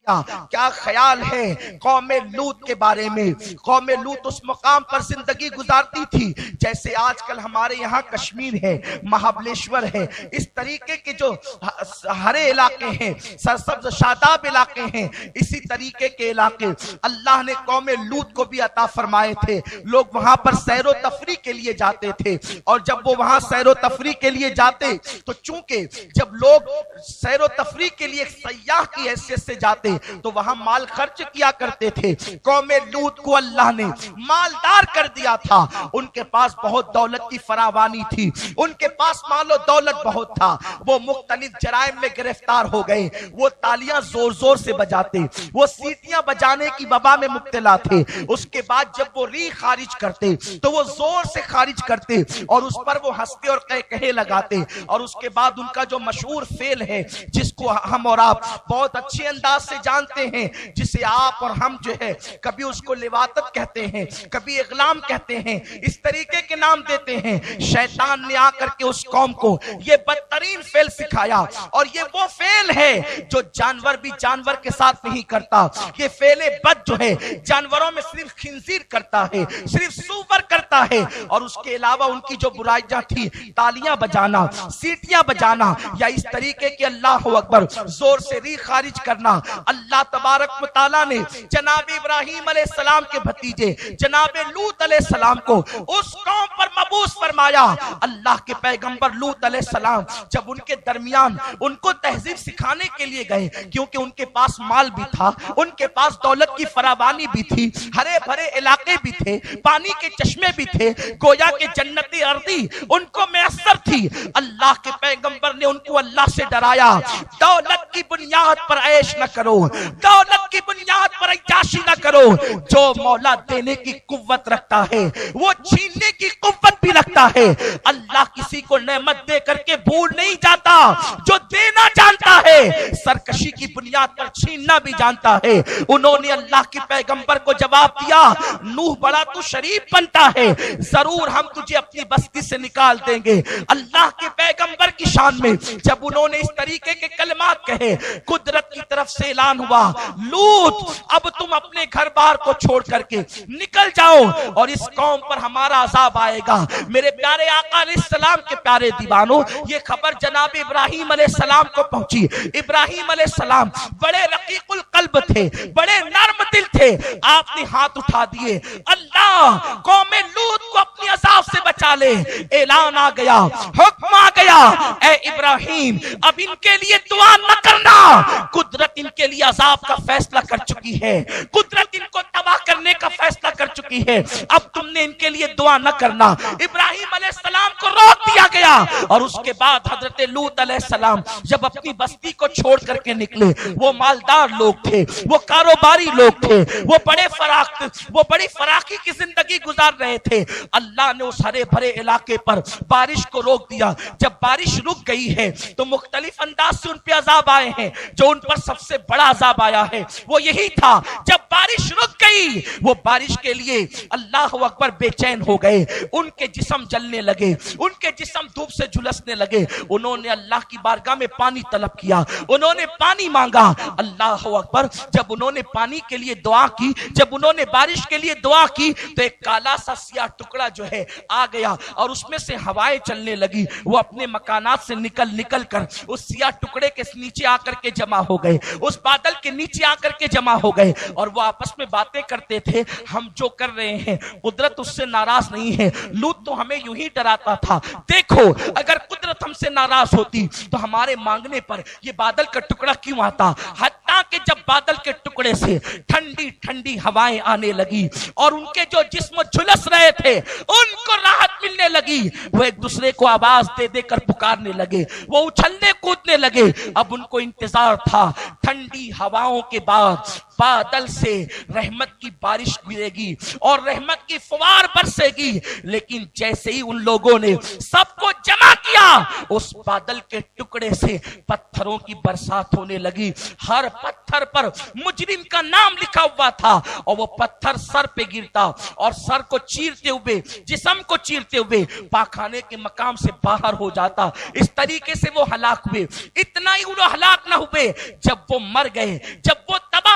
کیا خیال ہے قوم لوط کے بارے میں؟ قوم لوط اس مقام پر زندگی گزارتی تھی جیسے آج کل ہمارے یہاں کشمیر ہے، مہابلیشور ہے، اس طریقے کے جو ہرے علاقے ہیں، سرسبز شاداب علاقے ہیں، اسی طریقے کے علاقے اللہ نے قوم لوط کو بھی عطا فرمائے تھے۔ لوگ وہاں پر سیر و تفریح کے لیے جاتے تھے، اور جب وہ وہاں سیر و تفریح کے لیے جاتے تو چونکہ جب لوگ سیر و تفریح کے لیے ایک سیاح کی حیثیت سے جاتے تو وہاں مال خرچ کیا کرتے تھے۔ قوم لوط کو اللہ نے مالدار کر دیا تھا، ان کے پاس بہت دولت کی فراوانی تھی، ان کے پاس مال و دولت بہت تھا۔ وہ مختلف جرائم میں گرفتار ہو گئے، وہ تالیاں زور زور سے بجاتے، وہ سیٹیاں بجانے کی وبا میں مبتلا تھے۔ اس کے بعد جب وہ ری خارج کرتے تو وہ زور سے خارج کرتے اور اس پر وہ ہنستے اور کہے لگاتے، اور اس کے بعد ان کا جو مشہور فعل ہے جس کو ہم اور آپ بہت اچھے انداز سے جانتے ہیں، جسے آپ اور ہم جو ہے کبھی اس کو لواطت کہتے ہیں، کبھی اغلام کہتے ہیں، اس طریقے کے نام دیتے ہیں۔ شیطان نے آ کر کے اس قوم کو یہ بدترین فعل سکھایا، اور یہ وہ فعل ہے جو جانور بھی جانور کے ساتھ نہیں کرتا۔ یہ فعل بد جو ہے جانوروں میں صرف خنزیر کرتا ہے، صرف سور کرتا ہے، اور اس کے علاوہ ان کی جو برائیاں تھی، تالیاں بجانا، سیٹیاں بجانا، یا اس طریقے کے اللہ اکبر زور سے ری خارج کرنا، اللہ تبارک و تعالیٰ نے جناب ابراہیم علیہ السلام کے بھتیجے جناب لوط علیہ السلام کو اس قوم پر مبعوث فرمایا۔ اللہ کے پیغمبر لوط علیہ السلام جب ان کے درمیان ان کو تہذیب سکھانے کے لیے گئے، کیونکہ ان کے پاس مال بھی تھا، ان کے پاس دولت کی فراوانی بھی تھی، ہرے بھرے علاقے بھی تھے، پانی کے چشمے بھی تھے، گویا کہ جنت ارضی ان کو میسر تھی۔ اللہ کے پیغمبر نے ان کو اللہ سے ڈرایا، دولت کی بنیاد پر عیش نہ کرو، دولت کی بنیاد پر عیاشی نہ کرو۔ جو مولا دینے کی قوت رکھتا ہے وہ چھیننے کی قوت بھی رکھتا ہے۔ اللہ کسی کو نعمت دے کر کے بھول نہیں جاتا، جو دینا جانتا ہے سرکشی کی بنیاد پر چھیننا بھی جانتا ہے۔ انہوں نے اللہ کے پیغمبر کو جواب دیا، نوح بڑا تو شریف بنتا ہے، ضرور ہم تجھے اپنی بستی سے نکال دیں گے۔ اللہ کے پیغمبر کی شان میں جب انہوں نے اس طریقے کے کلمات کہے، قدرت کی طرف سے اعلان ہوا، لوط اب تم اپنے گھر بار کو چھوڑ کر کے نکل جاؤ، اور اس قوم پر ہمارا عذاب آئے گا۔ میرے پیارے آقا علیہ السلام کے پیارے دیوانوں، یہ خبر جناب ابراہیم علیہ السلام کو پہنچی۔ ابراہیم علیہ السلام بڑے رقیق القلب تھے، بڑے نرم دل تھے۔ آپ نے ہاتھ اٹھا دیے، اللہ قوم لوط کو اپنی عذاب سے بچا لے۔ اعلان آ گیا، حکم آ گیا، اے ابراہیم اب ان کے لیے دعا نہ کرنا، قدرت ان کے لیے عذاب کا فیصلہ کر چکی ہے، قدرت ان کو تباہ کرنے کا فیصلہ کر چکی ہے، اب تم نے ان کے لیے دعا نہ کرنا۔ ابراہیم علیہ السلام کو روک دیا گیا، اور اس کے بعد حضرت لوط علیہ السلام جب اپنی بستی کو چھوڑ کر کے نکلے، وہ مالدار لوگ تھے، وہ کاروباری لوگ تھے، وہ بڑی فراخی کی زندگی گزار رہے تھے۔ اللہ نے اس ہرے بھرے علاقے پر بارش کو روک دیا۔ جب بارش رک گئی ہے تو مختلف انداز سے ان پہ عذاب آئے ہیں۔ جو ان پر سب سے بڑا عذاب آیا ہے وہ یہی تھا، جب بارش رک گئی وہ بارش کے لیے اللہ اکبر بے چین ہو گئے، ان کے جسم جلنے لگے، ان کے جسم دھوپ سے جھلسنے لگے۔ انہوں نے اللہ کی بارگاہ میں پانی طلب کیا، انہوں نے پانی مانگا۔ اللہ اکبر جب انہوں نے پانی کے لیے دعا کی، جب انہوں نے بارش کے لیے دعا کی تو ایک کالا سا سیاہ ٹکڑا جو ہے آ گیا، اور اس میں سے ہوائیں چلنے لگی۔ وہ اپنے مکانات سے نکل کر اس سیاہ ٹکڑے کے نیچے آ کر کے جمع ہو گئے، اس بادل کے نیچے آ کر کے جمع ہو گئے، اور وہ آپس میں باتیں کرتے تھے، ہم جو کر رہے ہیں قدرت اس سے ناراض نہیں ہے، لوط تو ہمیں یوں ہی ڈراتا تھا، دیکھو اگر قدرت ہم سے ناراض ہوتی تو ہمارے مانگنے پر یہ بادل کا ٹکڑا کیوں آتا۔ حتیٰ کہ جب بادل کے ٹکڑے سے ٹھنڈی ٹھنڈی ہوائیں آنے لگی اور ان کے جو جسم جھلس رہے تھے ان کو راحت ملنے لگی، وہ ایک دوسرے کو آواز دے دے کر پکارنے لگے، وہ اچھلنے کودنے لگے۔ اب ان کو انتظار تھا، ٹھنڈی ہواؤں کے بعد بادل سے رحمت کی بارش گرے گی اور رحمت کی فوار برسے گی۔ لیکن جیسے ہی ان لوگوں نے سب کو جمع کیا، اس بادل کے ٹکڑے سے پتھروں کی برسات ہونے لگی۔ ہر پتھر پر مجرم کا نام لکھا ہوا تھا، اور وہ پتھر سر پہ گرتا اور سر کو چیرتے ہوئے، جسم کو چیرتے ہوئے پاخانے کے مقام سے باہر ہو جاتا۔ اس طریقے سے وہ ہلاک ہوئے۔ اتنا ہی وہ ہلاک نہ ہوئے، جب وہ مر گئے، جب وہ تباہ